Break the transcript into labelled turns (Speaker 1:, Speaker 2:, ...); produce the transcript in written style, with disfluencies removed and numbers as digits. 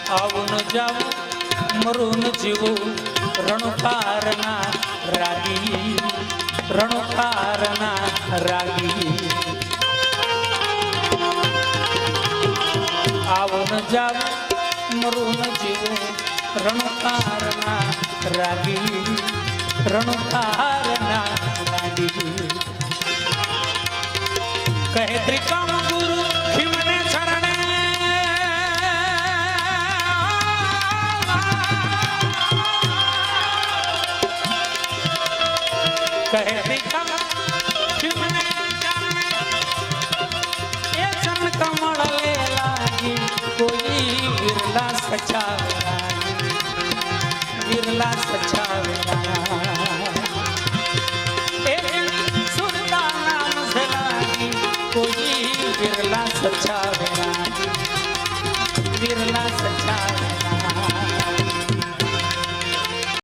Speaker 1: આવું ન જાવું મરું ન જીવું રણુકારના રાગી રણુકારના રાગી આવું ન જાવું મરું ન જીવું રણુકારના રાગી રણુકારના રાગી કહે ત્રિકમ ગુરુ ખીમને શરણે કહે ત્રિકમ ખીમને શરણે એ ચન કમળ લે લાગી કોઈ વિરલા સચાવેલા વિરલા સચાવેલા कोई विरला सच्चा विरला सच्चा